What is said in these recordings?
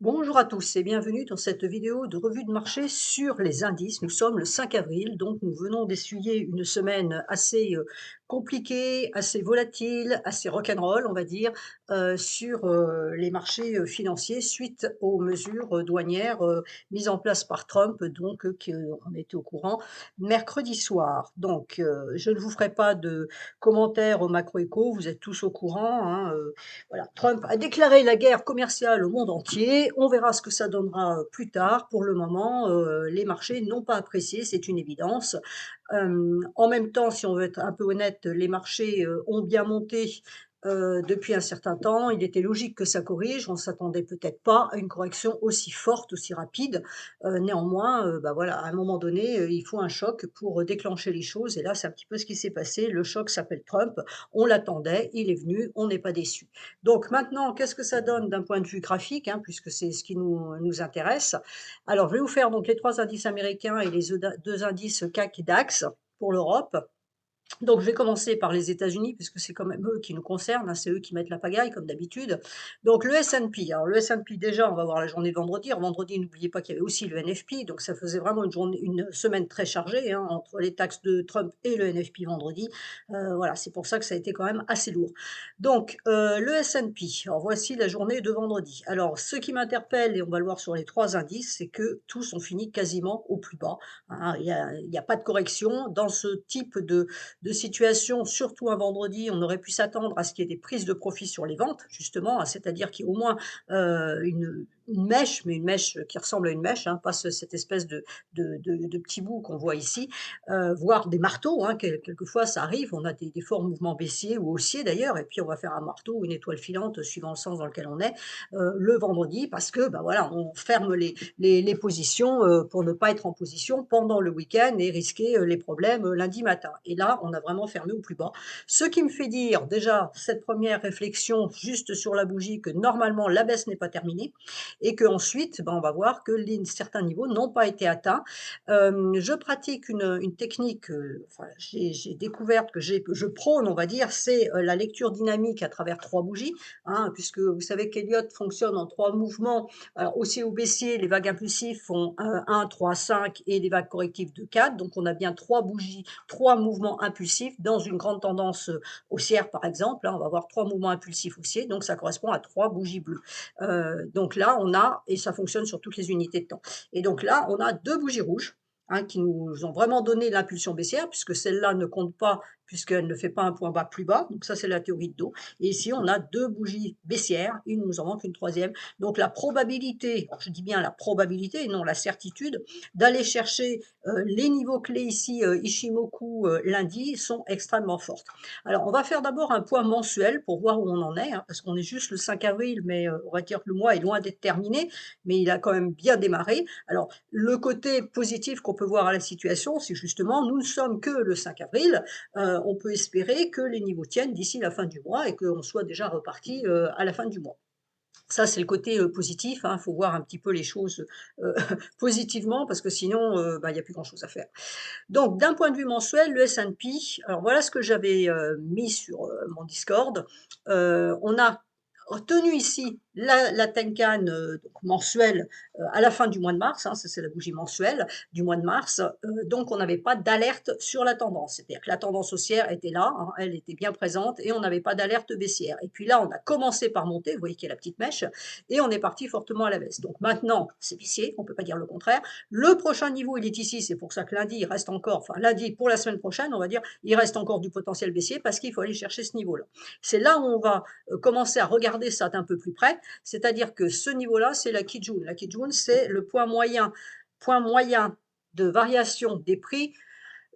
Bonjour à tous et bienvenue dans cette vidéo de revue de marché sur les indices. Nous sommes le 5 avril, donc nous venons d'essuyer une semaine assez compliquée, assez volatile, assez rock'n'roll, on va dire, sur les marchés financiers suite aux mesures douanières mises en place par Trump, donc qu'on était au courant mercredi soir. Donc, je ne vous ferai pas de commentaires au macro-éco, vous êtes tous au courant, hein, voilà, Trump a déclaré la guerre commerciale au monde entier. On verra ce que ça donnera plus tard. Pour le moment, les marchés n'ont pas apprécié, c'est une évidence. En même temps, si on veut être un peu honnête, les marchés ont bien monté depuis un certain temps. Il était logique que ça corrige. On ne s'attendait peut-être pas à une correction aussi forte, aussi rapide. Néanmoins, bah voilà, à un moment donné, il faut un choc pour déclencher les choses. Et là, c'est un petit peu ce qui s'est passé. Le choc s'appelle Trump. On l'attendait, il est venu, on n'est pas déçu. Donc maintenant, qu'est-ce que ça donne d'un point de vue graphique, hein, puisque c'est ce qui nous intéresse. Alors, je vais vous faire donc les 3 indices américains et les 2 indices CAC et DAX pour l'Europe. Donc je vais commencer par les États-Unis puisque c'est quand même eux qui nous concernent, hein, c'est eux qui mettent la pagaille comme d'habitude. Donc le S&P, alors le S&P déjà, on va voir la journée de vendredi. Alors vendredi, n'oubliez pas qu'il y avait aussi le NFP, donc ça faisait vraiment une semaine très chargée, hein, entre les taxes de Trump et le NFP vendredi. Voilà, c'est pour ça que ça a été quand même assez lourd. Donc le S&P, alors voici la journée de vendredi. Alors ce qui m'interpelle, et on va le voir sur les 3 indices, c'est que tous ont fini quasiment au plus bas, hein. Il y a pas de correction dans ce type de situation, surtout un vendredi, on aurait pu s'attendre à ce qu'il y ait des prises de profit sur les ventes, justement, hein, c'est-à-dire qu'il y ait au moins une mèche, mais une mèche qui ressemble à une mèche, hein, pas cette espèce de petit bout qu'on voit ici, voire des marteaux, hein, quelquefois ça arrive, on a des forts mouvements baissiers ou haussiers d'ailleurs, et puis on va faire un marteau ou une étoile filante suivant le sens dans lequel on est le vendredi, parce que ben voilà, on ferme les positions pour ne pas être en position pendant le week-end et risquer les problèmes lundi matin. Et là, on a vraiment fermé au plus bas. Ce qui me fait dire déjà cette première réflexion juste sur la bougie que normalement la baisse n'est pas terminée et qu'ensuite, ben, on va voir que certains niveaux n'ont pas été atteints. Je pratique une technique, enfin, j'ai découverte que je prône, on va dire, c'est la lecture dynamique à travers trois bougies, hein, puisque vous savez qu'Elliott fonctionne en trois mouvements. Alors, haussier ou baissier, les vagues impulsives font 1, 3, 5 et les vagues correctives de 4. Donc, on a bien trois bougies, trois mouvements impulsifs dans une grande tendance haussière, par exemple, hein. On va avoir trois mouvements impulsifs haussiers, donc ça correspond à trois bougies bleues. Donc là, on a, et ça fonctionne sur toutes les unités de temps. Et donc là, on a deux bougies rouges, hein, qui nous ont vraiment donné l'impulsion baissière, puisque celle-là ne compte pas, puisqu'elle ne fait pas un point bas plus bas. Donc ça, c'est la théorie de dos. Et ici, on a deux bougies baissières, il nous en manque une troisième. Donc la probabilité, alors je dis bien la probabilité et non la certitude, d'aller chercher les niveaux clés ici, Ishimoku lundi, sont extrêmement fortes. Alors on va faire d'abord un point mensuel pour voir où on en est, hein, parce qu'on est juste le 5 avril, mais on va dire que le mois est loin d'être terminé, mais il a quand même bien démarré. Alors le côté positif qu'on peut voir à la situation, c'est justement nous ne sommes que le 5 avril, on peut espérer que les niveaux tiennent d'ici la fin du mois et qu'on soit déjà reparti à la fin du mois. Ça, c'est le côté, positif, hein. Il faut voir un petit peu les choses, positivement parce que sinon, bah, il y a plus grand chose à faire. Donc d'un point de vue mensuel, le S&P, alors voilà ce que j'avais, mis sur, mon Discord. On a tenu ici la Tenkan, donc mensuelle, à la fin du mois de mars, hein, ça c'est la bougie mensuelle du mois de mars, donc on n'avait pas d'alerte sur la tendance. C'est-à-dire que la tendance haussière était là, hein, elle était bien présente et on n'avait pas d'alerte baissière. Et puis là, on a commencé par monter, vous voyez qu'il y a la petite mèche et on est parti fortement à la baisse. Donc maintenant, c'est baissier, on ne peut pas dire le contraire. Le prochain niveau, il est ici, c'est pour ça que lundi, il reste encore, enfin lundi pour la semaine prochaine, on va dire, il reste encore du potentiel baissier parce qu'il faut aller chercher ce niveau-là. C'est là où on va commencer à regarder ça d'un peu plus près, c'est-à-dire que ce niveau-là, c'est la Kijun. La Kijun, c'est le point moyen de variation des prix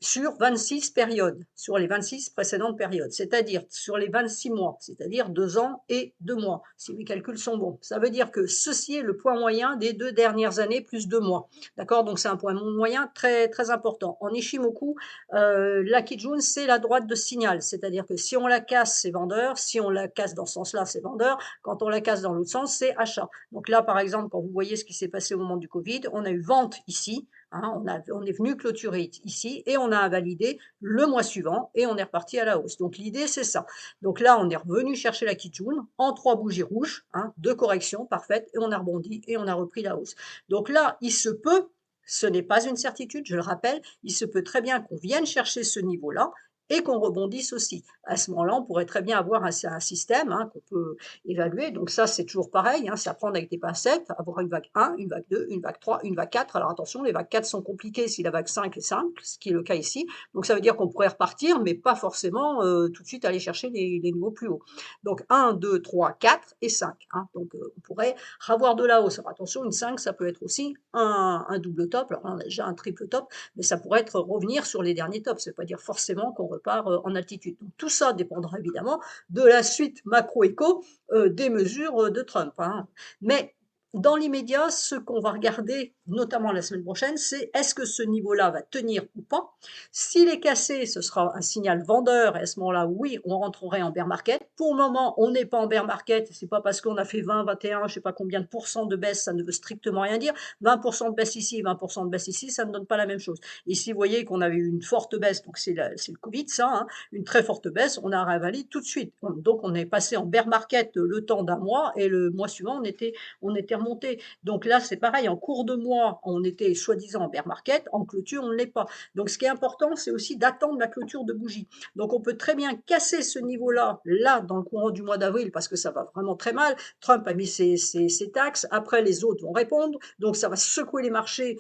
sur 26 périodes, sur les 26 précédentes périodes, c'est-à-dire sur les 26 mois, c'est-à-dire 2 ans et 2 mois, si mes calculs sont bons. Ça veut dire que ceci est le point moyen des 2 dernières années plus 2 mois. D'accord? Donc c'est un point moyen très, très important. En Ishimoku, la Kijun, c'est la droite de signal, c'est-à-dire que si on la casse, c'est vendeur, si on la casse dans ce sens-là, c'est vendeur, quand on la casse dans l'autre sens, c'est achat. Donc là, par exemple, quand vous voyez ce qui s'est passé au moment du Covid, on a eu vente ici, hein. On est venu clôturer ici et on a invalidé le mois suivant et on est reparti à la hausse. Donc l'idée, c'est ça. Donc là, on est revenu chercher la Kijun en 3 bougies rouges, hein, de correction parfaite et on a rebondi et on a repris la hausse. Donc là, il se peut, ce n'est pas une certitude, je le rappelle, il se peut très bien qu'on vienne chercher ce niveau-là et qu'on rebondisse aussi. À ce moment-là, on pourrait très bien avoir un système, hein, qu'on peut évaluer. Donc ça, c'est toujours pareil, hein, c'est à prendre avec des pincettes, avoir une vague 1, une vague 2, une vague 3, une vague 4. Alors attention, les vagues 4 sont compliquées si la vague 5 est simple, ce qui est le cas ici. Donc ça veut dire qu'on pourrait repartir, mais pas forcément tout de suite aller chercher les niveaux plus hauts. Donc 1, 2, 3, 4 et 5. Hein. Donc on pourrait avoir de la hausse. Alors attention, une 5, ça peut être aussi un double top. Alors là, on a déjà un triple top, mais ça pourrait être revenir sur les derniers tops. Ça ne veut pas dire forcément qu'on repart en altitude. Donc tout ça dépendra évidemment de la suite macro-éco des mesures de Trump. Hein. Mais dans l'immédiat, ce qu'on va regarder, notamment la semaine prochaine, c'est est-ce que ce niveau-là va tenir ou pas. S'il est cassé, ce sera un signal vendeur, et à ce moment-là, oui, on rentrerait en bear market. Pour le moment, on n'est pas en bear market, c'est pas parce qu'on a fait 20, 21, je sais pas combien de pourcents de baisse, ça ne veut strictement rien dire. 20% de baisse ici, 20% de baisse ici, ça ne donne pas la même chose. Ici, vous voyez qu'on avait eu une forte baisse, donc c'est le Covid, ça, hein, une très forte baisse, on a réinvalidé tout de suite. Donc on est passé en bear market le temps d'un mois, et le mois suivant, on était remonté. Donc là, c'est pareil, en cours de mois, on était soi-disant en bear market, en clôture, on ne l'est pas. Donc ce qui est important, c'est aussi d'attendre la clôture de bougie. Donc on peut très bien casser ce niveau-là, là, dans le courant du mois d'avril, parce que ça va vraiment très mal. Trump a mis ses taxes, après les autres vont répondre, donc ça va secouer les marchés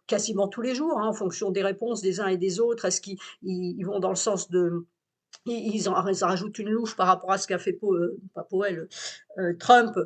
quasiment tous les jours, hein, en fonction des réponses des uns et des autres. Est-ce qu'ils vont dans le sens de... Ils en rajoutent une louche par rapport à ce qu'a fait pas Powell, Trump,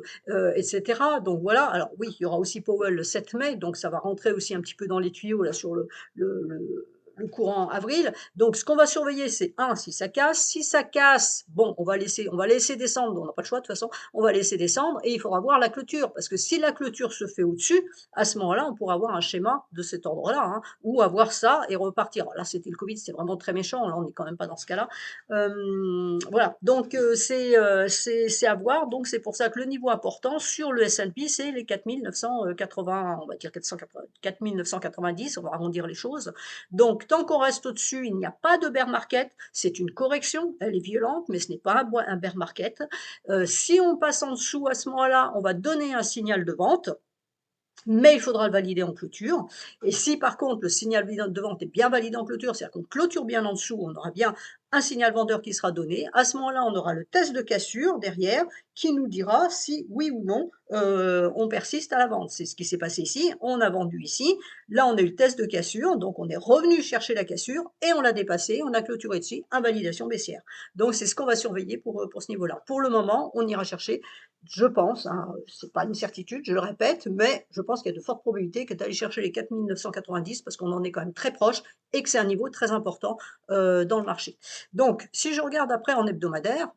etc. Donc voilà, alors oui, il y aura aussi Powell le 7 mai, donc ça va rentrer aussi un petit peu dans les tuyaux là sur le, le, le courant avril. Donc ce qu'on va surveiller, c'est un, si ça casse. Si ça casse, bon, on va laisser descendre, on n'a pas le choix de toute façon, on va laisser descendre et il faudra voir la clôture, parce que si la clôture se fait au-dessus, à ce moment-là, on pourra avoir un schéma de cet ordre-là, hein, ou avoir ça et repartir. Alors là, c'était le Covid, c'était vraiment très méchant, là, on n'est quand même pas dans ce cas-là. Voilà, donc c'est à voir. Donc c'est pour ça que le niveau important sur le S&P, c'est les 4980, on va dire 4990, on va arrondir les choses. Donc tant qu'on reste au-dessus, il n'y a pas de bear market, c'est une correction, elle est violente, mais ce n'est pas un bear market. Si on passe en dessous à ce moment-là, on va donner un signal de vente, mais il faudra le valider en clôture. Et si par contre le signal de vente est bien validé en clôture, c'est-à-dire qu'on clôture bien en dessous, on aura bien un signal vendeur qui sera donné. À ce moment-là, on aura le test de cassure derrière qui nous dira si oui ou non on persiste à la vente. C'est ce qui s'est passé ici. On a vendu ici. Là, on a eu le test de cassure, donc on est revenu chercher la cassure et on l'a dépassé. On a clôturé dessus, invalidation baissière. Donc c'est ce qu'on va surveiller pour ce niveau-là. Pour le moment, on ira chercher, je pense, hein, c'est pas une certitude, je le répète, mais je pense qu'il y a de fortes probabilités que d'aller chercher les 4990 parce qu'on en est quand même très proche et que c'est un niveau très important dans le marché. Donc, si je regarde après en hebdomadaire,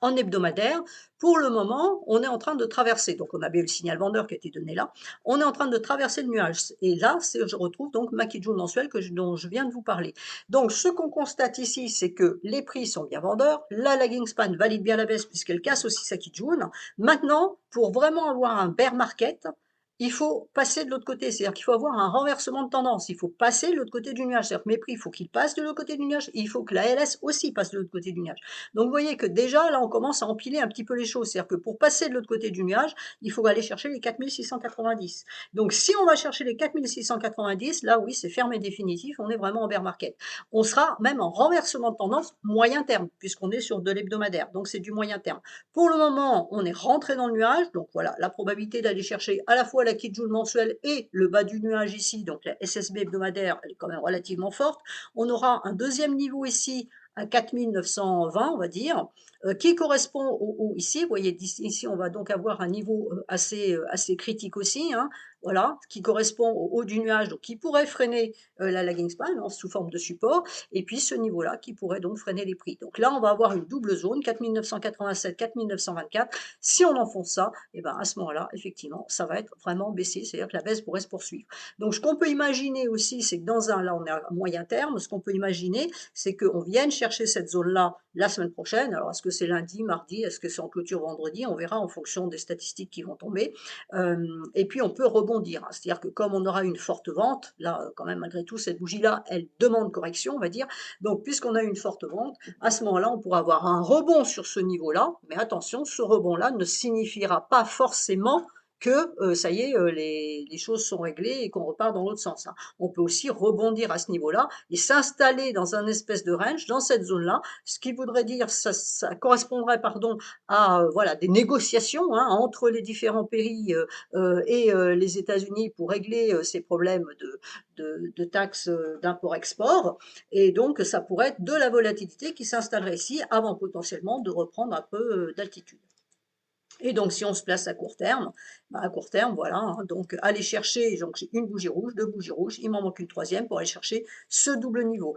en hebdomadaire, pour le moment, on est en train de traverser. Donc, on avait le signal vendeur qui a été donné là. On est en train de traverser le nuage. Et là, je retrouve donc ma Kijun mensuelle dont je viens de vous parler. Donc, ce qu'on constate ici, c'est que les prix sont bien vendeurs. La lagging span valide bien la baisse puisqu'elle casse aussi sa Kijun. Maintenant, pour vraiment avoir un bear market, il faut passer de l'autre côté, c'est-à-dire qu'il faut avoir un renversement de tendance, il faut passer de l'autre côté du nuage, c'est-à-dire que mes prix, il faut qu'ils passent de l'autre côté du nuage, et il faut que la LS aussi passe de l'autre côté du nuage. Donc vous voyez que déjà, là, on commence à empiler un petit peu les choses, c'est-à-dire que pour passer de l'autre côté du nuage, il faut aller chercher les 4690. Donc si on va chercher les 4690, là oui, c'est fermé définitif, on est vraiment en bear market. On sera même en renversement de tendance moyen terme, puisqu'on est sur de l'hebdomadaire, donc c'est du moyen terme. Pour le moment, on est rentré dans le nuage, donc voilà, la probabilité d'aller chercher à la fois la Kijun mensuelle et le bas du nuage ici, donc la SSB hebdomadaire, elle est quand même relativement forte. On aura un deuxième niveau ici à 4920, on va dire, qui correspond ici. Vous voyez, ici, on va donc avoir un niveau assez critique aussi, hein, voilà, qui correspond au haut du nuage, donc qui pourrait freiner la lagging span hein, sous forme de support, et puis ce niveau-là qui pourrait donc freiner les prix. Donc là, on va avoir une double zone, 4987, 4924. Si on enfonce ça, et ben à ce moment-là, effectivement, ça va être vraiment baissé, c'est-à-dire que la baisse pourrait se poursuivre. Donc ce qu'on peut imaginer aussi, c'est que là on est à moyen terme, ce qu'on peut imaginer, c'est qu'on vienne chercher chercher cette zone-là la semaine prochaine. Alors, est-ce que c'est lundi, mardi, est-ce que c'est en clôture vendredi? On verra en fonction des statistiques qui vont tomber. Et puis on peut rebondir, hein. C'est-à-dire que comme on aura une forte vente, là, quand même malgré tout cette bougie-là, elle demande correction, on va dire. Donc puisqu'on a une forte vente, à ce moment-là, on pourra avoir un rebond sur ce niveau-là. Mais attention, ce rebond-là ne signifiera pas forcément que, ça y est, les choses sont réglées et qu'on repart dans l'autre sens, hein. On peut aussi rebondir à ce niveau-là et s'installer dans un espèce de range, dans cette zone-là, ce qui voudrait dire ça correspondrait, pardon, à, voilà, des négociations, hein, entre les différents pays, et les États-Unis pour régler, ces problèmes de taxes, d'import-export et donc ça pourrait être de la volatilité qui s'installerait ici avant potentiellement de reprendre un peu, d'altitude. Et donc, si on se place à court terme, bah, à court terme, voilà, hein, donc aller chercher, donc j'ai une bougie rouge, deux bougies rouges, il m'en manque une troisième pour aller chercher ce double niveau.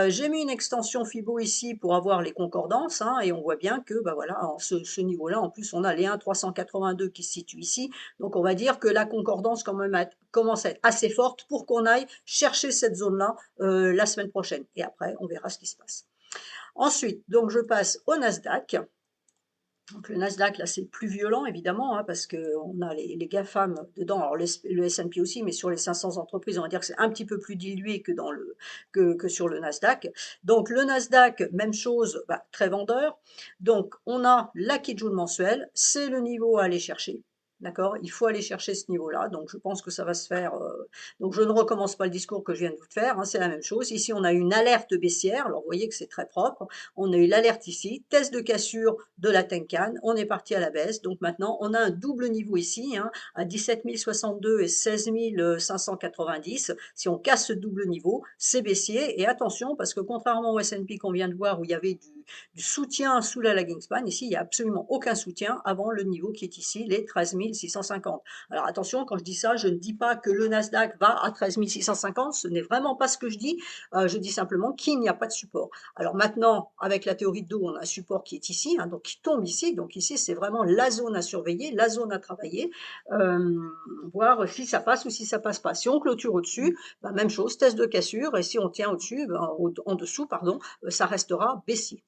J'ai mis une extension Fibo ici pour avoir les concordances, hein, et on voit bien que, bah voilà, en ce niveau-là, en plus, on a les 1,382 qui se situent ici. Donc, on va dire que la concordance quand même commence à être assez forte pour qu'on aille chercher cette zone-là la semaine prochaine. Et après, on verra ce qui se passe. Ensuite, donc je passe au Nasdaq. Donc le Nasdaq, là, c'est plus violent, évidemment, hein, parce qu'on a les GAFAM dedans, alors le S&P aussi, mais sur les 500 entreprises, on va dire que c'est un petit peu plus dilué que, que sur le Nasdaq. Donc le Nasdaq, même chose, bah, très vendeur. Donc on a la Kijun mensuelle, c'est le niveau à aller chercher. D'accord? Il faut aller chercher ce niveau-là, donc je pense que ça va se faire. Donc je ne recommence pas le discours que je viens de vous faire, hein, c'est la même chose. Ici, on a une alerte baissière, alors vous voyez que c'est très propre. On a eu l'alerte ici, test de cassure de la Tenkan, on est parti à la baisse. Donc maintenant, on a un double niveau ici, hein, à 17 062 et 16 590. Si on casse ce double niveau, c'est baissier. Et attention, parce que contrairement au S&P qu'on vient de voir, où il y avait du soutien sous la lagging span, ici, il n'y a absolument aucun soutien avant le niveau qui est ici, les 13 650. Alors attention, quand je dis ça, je ne dis pas que le Nasdaq va à 13 650, ce n'est vraiment pas ce que je dis simplement qu'il n'y a pas de support. Alors maintenant, avec la théorie de dos, on a un support qui est ici, hein, donc qui tombe ici. Donc ici, c'est vraiment la zone à surveiller, la zone à travailler, voir si ça passe ou si ça passe pas. Si on clôture au-dessus, ben, même chose, test de cassure, et si on tient au-dessus, ben, en dessous, pardon, ça restera baissier.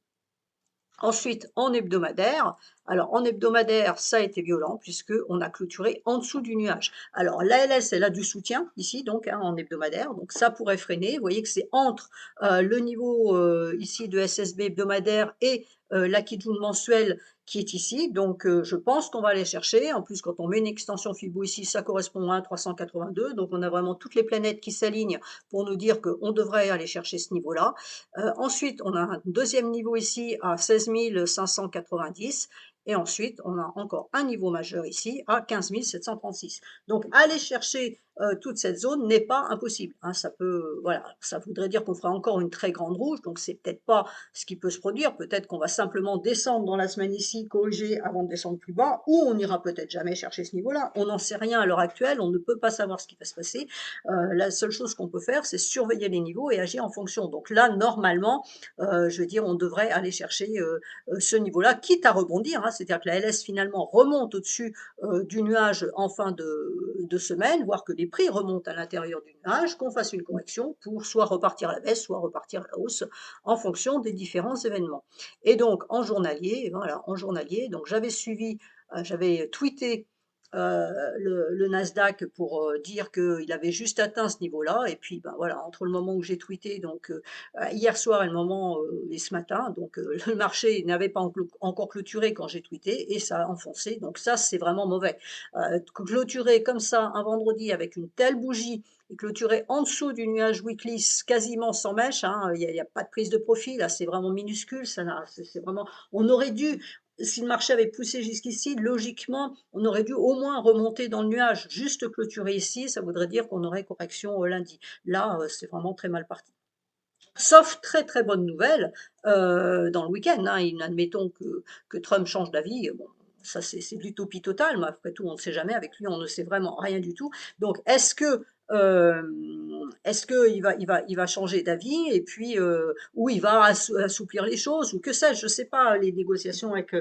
Ensuite, en hebdomadaire, alors en hebdomadaire, ça a été violent puisqu'on a clôturé en dessous du nuage. Alors l'ALS, elle a du soutien ici, donc hein, en hebdomadaire, donc ça pourrait freiner. Vous voyez que c'est entre le niveau ici de SSB hebdomadaire et la Kijun mensuelle qui est ici. Donc je pense qu'on va aller chercher. En plus, quand on met une extension Fibo ici, ça correspond à 382. Donc on a vraiment toutes les planètes qui s'alignent pour nous dire qu'on devrait aller chercher ce niveau-là. Ensuite, on a un deuxième niveau ici à 16 590. Et ensuite, on a encore un niveau majeur ici à 15 736. Donc, aller chercher toute cette zone n'est pas impossible, hein. Ça peut, voilà, ça voudrait dire qu'on fera encore une très grande rouge, donc c'est peut-être pas ce qui peut se produire. Peut-être qu'on va simplement descendre dans la semaine ici, corriger avant de descendre plus bas, ou on n'ira peut-être jamais chercher ce niveau-là. On n'en sait rien à l'heure actuelle, on ne peut pas savoir ce qui va se passer. La seule chose qu'on peut faire, c'est surveiller les niveaux et agir en fonction. Donc là, normalement, je veux dire, on devrait aller chercher ce niveau-là, quitte à rebondir, hein, c'est-à-dire que la LS finalement remonte au-dessus du nuage en fin de semaine, voire que les prix remontent à l'intérieur du nuage, qu'on fasse une correction pour soit repartir à la baisse, soit repartir à la hausse, en fonction des différents événements. Et donc en journalier, voilà, en journalier, donc j'avais suivi, j'avais tweeté le Nasdaq pour dire qu'il avait juste atteint ce niveau-là. Et puis, ben voilà, entre le moment où j'ai tweeté, donc hier soir et le moment et ce matin, donc le marché n'avait pas encore clôturé quand j'ai tweeté et ça a enfoncé. Donc ça, c'est vraiment mauvais. Clôturer comme ça un vendredi avec une telle bougie et clôturer en dessous du nuage weekly quasiment sans mèche, hein, il y a pas de prise de profit, là c'est vraiment minuscule, c'est vraiment, on aurait dû, si le marché avait poussé jusqu'ici, logiquement, on aurait dû au moins remonter dans le nuage. Juste clôturer ici, ça voudrait dire qu'on aurait correction au lundi. Là, c'est vraiment très mal parti. Sauf très très bonne nouvelle dans le week-end, hein, admettons que Trump change d'avis. Bon, ça c'est l'utopie totale, mais après tout, on ne sait jamais. Avec lui, on ne sait vraiment rien du tout. Donc, est-ce que est-ce qu'il va changer d'avis et puis, ou il va assouplir les choses ou que sais-je? Je sais pas, les négociations avec,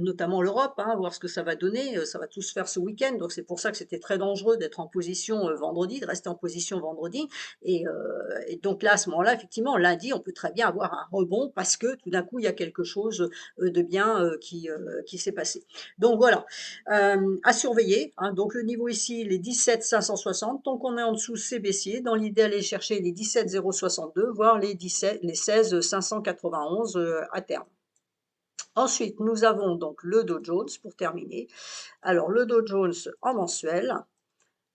notamment l'Europe, hein, voir ce que ça va donner, ça va tout se faire ce week-end, donc c'est pour ça que c'était très dangereux d'être en position, vendredi, de rester en position vendredi et donc là, à ce moment-là, effectivement, lundi, on peut très bien avoir un rebond parce que tout d'un coup, il y a quelque chose, de bien, qui s'est passé. Donc voilà, à surveiller, hein, donc le niveau ici, les 17 560, tant qu'on est en dessous, c'est baissier. Dans l'idée, aller chercher les 17 062, voire les 16 591 à terme. Ensuite, nous avons donc le Dow Jones pour terminer. Alors, le Dow Jones en mensuel,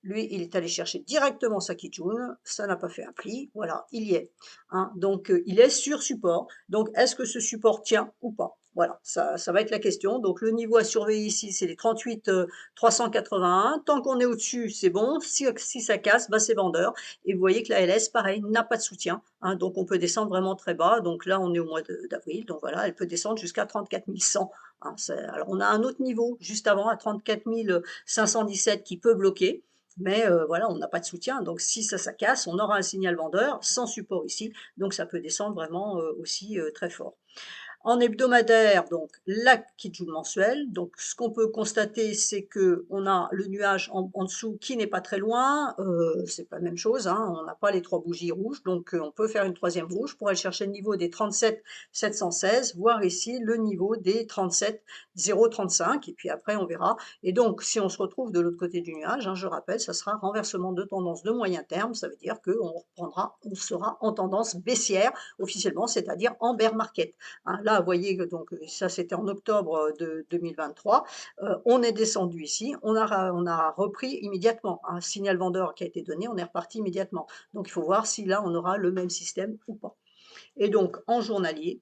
lui, il est allé chercher directement sa Kijun, ça n'a pas fait un pli, voilà, il y est, hein. Donc, il est sur support. Donc, est-ce que ce support tient ou pas? Voilà, ça va être la question. Donc, le niveau à surveiller ici, c'est les 38 381. Tant qu'on est au-dessus, c'est bon. Si ça casse, bah, c'est vendeur. Et vous voyez que la LS, pareil, n'a pas de soutien, hein. Donc, on peut descendre vraiment très bas. Donc là, on est au mois d'avril. Donc voilà, elle peut descendre jusqu'à 34 100, hein. Alors, on a un autre niveau juste avant, à 34 517 qui peut bloquer. Mais voilà, on n'a pas de soutien, donc si ça casse, on aura un signal vendeur, sans support ici, donc ça peut descendre vraiment, aussi, très fort. En hebdomadaire, donc la Kijun mensuelle. Donc ce qu'on peut constater, c'est que on a le nuage en dessous qui n'est pas très loin, c'est pas la même chose, hein, on n'a pas les 3 bougies rouges, donc on peut faire une troisième rouge pour aller chercher le niveau des 37 716, voire ici le niveau des 37 035 et puis après on verra. Et donc si on se retrouve de l'autre côté du nuage, hein, je rappelle, ça sera renversement de tendance de moyen terme, ça veut dire on sera en tendance baissière officiellement, c'est-à-dire en bear market. Hein, là, vous voyez que donc ça, c'était en octobre de 2023. On est descendu ici, on a repris immédiatement. Un signal vendeur qui a été donné, on est reparti immédiatement. Donc, il faut voir si là, on aura le même système ou pas. Et donc, en journalier,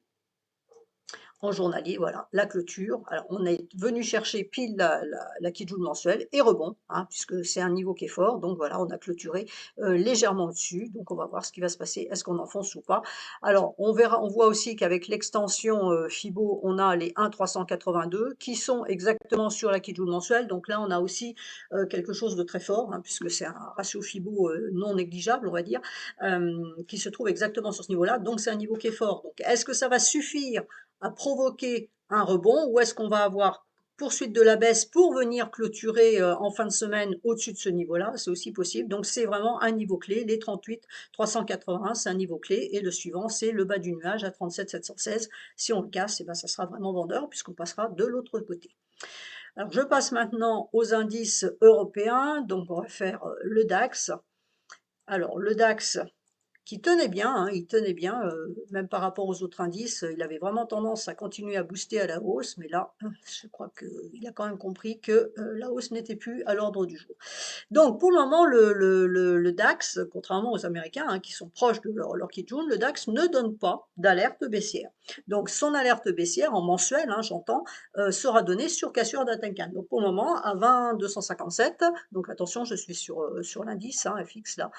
voilà, la clôture. Alors, on est venu chercher pile la Kijun mensuelle et rebond, hein, puisque c'est un niveau qui est fort. Donc voilà, on a clôturé légèrement au-dessus. Donc on va voir ce qui va se passer. Est-ce qu'on enfonce ou pas? Alors, on verra, on voit aussi qu'avec l'extension FIBO, on a les 1,382 qui sont exactement sur la Kijun mensuelle. Donc là, on a aussi quelque chose de très fort, hein, puisque c'est un ratio FIBO non négligeable, on va dire, qui se trouve exactement sur ce niveau-là. Donc c'est un niveau qui est fort. Donc est-ce que ça va suffire à provoquer un rebond ou est-ce qu'on va avoir poursuite de la baisse pour venir clôturer en fin de semaine au-dessus de ce niveau-là? C'est aussi possible. Donc c'est vraiment un niveau clé, les 38 381, c'est un niveau clé et le suivant, c'est le bas du nuage à 37 716. Si on le casse, eh ben, ça sera vraiment vendeur puisqu'on passera de l'autre côté. Alors je passe maintenant aux indices européens. Donc on va faire le DAX. Alors le DAX, qui tenait bien, hein, il tenait bien, même par rapport aux autres indices, il avait vraiment tendance à continuer à booster à la hausse, mais là, je crois qu'il a quand même compris que, la hausse n'était plus à l'ordre du jour. Donc pour le moment, le DAX, contrairement aux Américains, hein, qui sont proches de leur Kijun, le DAX ne donne pas d'alerte baissière. Donc son alerte baissière en mensuel, hein, j'entends, sera donnée sur cassure d'un Tenkan. Donc pour le moment, à 20 257, donc attention, je suis sur l'indice, hein, FX là,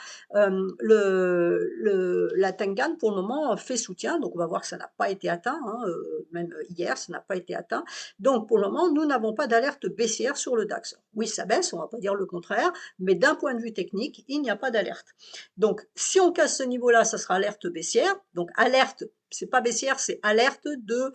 la Tenkan pour le moment fait soutien, donc on va voir que ça n'a pas été atteint, hein, même hier, ça n'a pas été atteint. Donc pour le moment, nous n'avons pas d'alerte baissière sur le DAX. Oui, ça baisse, on ne va pas dire le contraire, mais d'un point de vue technique, il n'y a pas d'alerte. Donc, si on casse ce niveau-là, ça sera alerte baissière. Donc, alerte, c'est pas baissière, c'est alerte de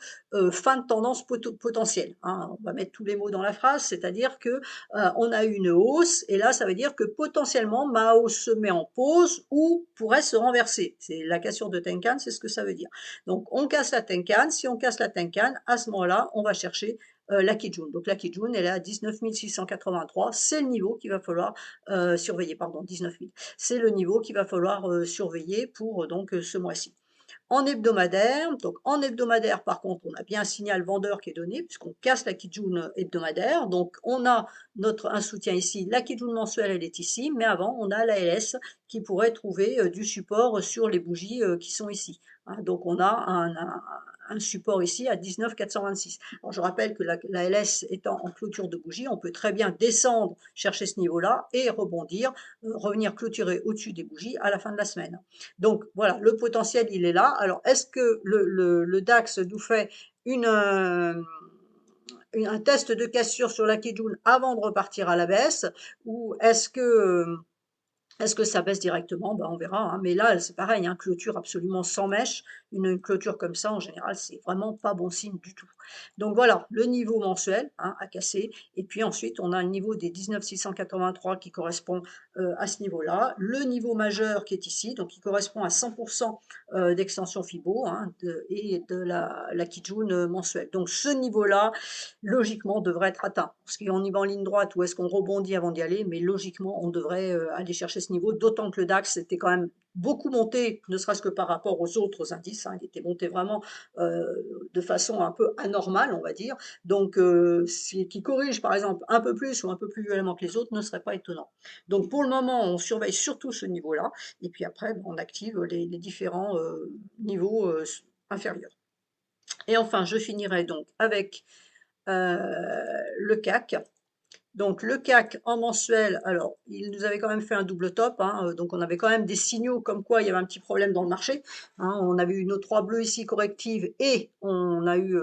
fin de tendance potentielle, hein. On va mettre tous les mots dans la phrase, c'est-à-dire que on a eu une hausse, et là, ça veut dire que potentiellement, ma hausse se met en pause ou pourrait se renverser. C'est la cassure de Tenkan, c'est ce que ça veut dire. Donc, on casse la Tenkan. Si on casse la Tenkan, à ce moment-là, on va chercher la Kijun. Donc la Kijun, elle est à 19 683. C'est le niveau qu'il va falloir surveiller, pardon, 19 000. C'est le niveau qu'il va falloir surveiller pour donc ce mois-ci. En hebdomadaire, donc en hebdomadaire, par contre, on a bien un signal vendeur qui est donné, puisqu'on casse la Kijun hebdomadaire. Donc, on a un soutien ici. La Kijun mensuelle, elle est ici, mais avant, on a la LS qui pourrait trouver du support sur les bougies qui sont ici, hein. Donc, on a un support ici à 19 426. Alors, je rappelle que la LS étant en clôture de bougie, on peut très bien descendre, chercher ce niveau-là et rebondir, revenir clôturer au-dessus des bougies à la fin de la semaine. Donc voilà, le potentiel, il est là. Alors, est-ce que le DAX nous fait un test de cassure sur la Kijun avant de repartir à la baisse, ou est-ce que Est-ce que ça baisse directement? Ben, on verra, hein, mais là, c'est pareil, hein, clôture absolument sans mèche. Une clôture comme ça, en général, c'est vraiment pas bon signe du tout. Donc voilà, le niveau mensuel, hein, à casser et puis ensuite, on a le niveau des 19 683 qui correspond, à ce niveau-là. Le niveau majeur qui est ici, donc qui correspond à 100 d'extension Fibo, hein, et de la Kijun, mensuelle. Donc ce niveau-là, logiquement, devrait être atteint. Parce qu'on y va en ligne droite ou est-ce qu'on rebondit avant d'y aller? Mais logiquement, on devrait, aller chercher ce niveau, d'autant que le DAX était quand même beaucoup monté, ne serait-ce que par rapport aux autres indices, hein. Il était monté vraiment, de façon un peu anormale, on va dire. Donc si qu'il corrige, par exemple, un peu plus ou un peu plus violemment que les autres ne serait pas étonnant. Donc pour le moment, on surveille surtout ce niveau-là et puis après, ben, on active les différents, niveaux, inférieurs. Et enfin, je finirai donc avec le CAC. Donc le CAC en mensuel, alors il nous avait quand même fait un double top, hein, donc on avait quand même des signaux comme quoi il y avait un petit problème dans le marché, hein. On avait eu nos 3 bleus ici correctives et on a eu,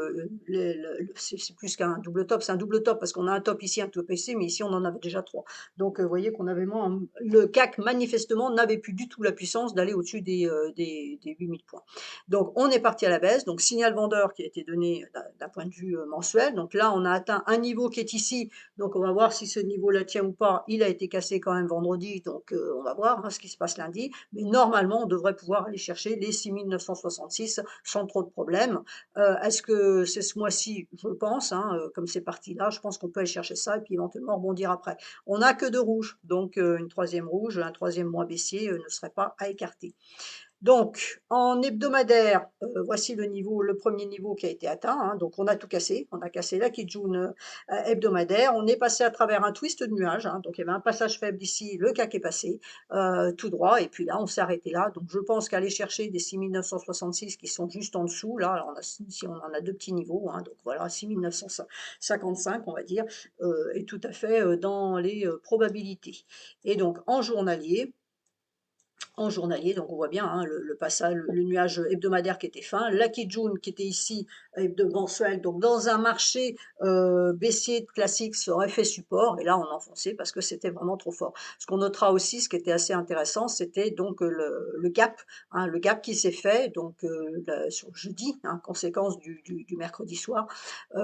c'est plus qu'un double top, c'est un double top parce qu'on a un top ici, un top ici, mais ici on en avait déjà 3. Donc vous voyez qu'on avait moins le CAC manifestement n'avait plus du tout la puissance d'aller au-dessus des 8 000 points. Donc on est parti à la baisse, donc signal vendeur qui a été donné d'un point de vue, mensuel. Donc là on a atteint un niveau qui est ici, donc on va voir si ce niveau-là tient ou pas. Il a été cassé quand même vendredi, donc on va voir, hein, ce qui se passe lundi. Mais normalement, on devrait pouvoir aller chercher les 6 966 sans trop de problèmes. Est-ce que c'est ce mois-ci? Je pense, hein, comme c'est parti là, je pense qu'on peut aller chercher ça et puis éventuellement rebondir après. On n'a que 2 rouges, donc une troisième rouge, un troisième mois baissier, ne serait pas à écarter. Donc, en hebdomadaire, voici le premier niveau qui a été atteint, hein, donc on a tout cassé. On a cassé la Kijun, hebdomadaire. On est passé à travers un twist de nuages, hein, donc il y avait un passage faible ici, le CAC est passé, tout droit et puis là, on s'est arrêté là. Donc je pense qu'aller chercher des 6 966 qui sont juste en dessous, là, alors on a ici, on en a 2 petits niveaux, hein, donc voilà, 6 955 on va dire, est tout à fait, dans les, probabilités. Et donc donc on voit bien, hein, le passage, le nuage hebdomadaire qui était fin, la Kijun qui était ici, mensuel, donc dans un marché baissier classique, ça aurait fait support, et là on a enfoncé parce que c'était vraiment trop fort. Ce qu'on notera aussi, ce qui était assez intéressant, c'était donc le gap, hein, le gap qui s'est fait donc sur jeudi, hein, conséquence du mercredi soir,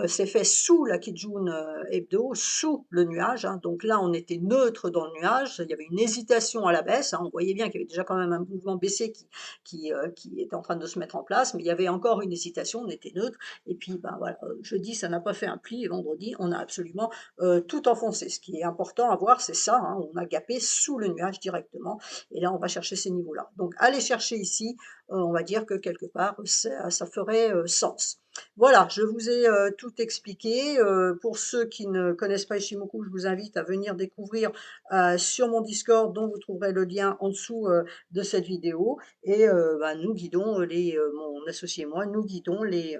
s'est fait sous la Kijun hebdo, sous le nuage, hein. Donc là, on était neutre dans le nuage, il y avait une hésitation à la baisse, hein. On voyait bien qu'il y avait déjà quand même un mouvement baissier qui était en train de se mettre en place, mais il y avait encore une hésitation, on était neutre. Et puis, ben voilà, jeudi, ça n'a pas fait un pli, et vendredi, on a absolument tout enfoncé. Ce qui est important à voir, c'est ça, hein, on a gapé sous le nuage directement, et là, on va chercher ces niveaux-là. Donc, aller chercher ici, on va dire que quelque part, ça ferait sens. Voilà, je vous ai, tout expliqué, pour ceux qui ne connaissent pas Ishimoku, je vous invite à venir découvrir, sur mon Discord dont vous trouverez le lien en dessous, de cette vidéo et bah, nous guidons, mon associé et moi, nous guidons les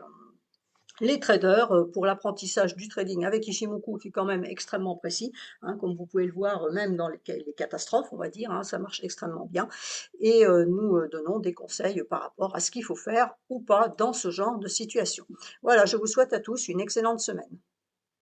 traders, pour l'apprentissage du trading avec Ishimoku qui est quand même extrêmement précis, hein, comme vous pouvez le voir, même dans les catastrophes, on va dire, hein, ça marche extrêmement bien et nous, donnons des conseils par rapport à ce qu'il faut faire ou pas dans ce genre de situation. Voilà, je vous souhaite à tous une excellente semaine.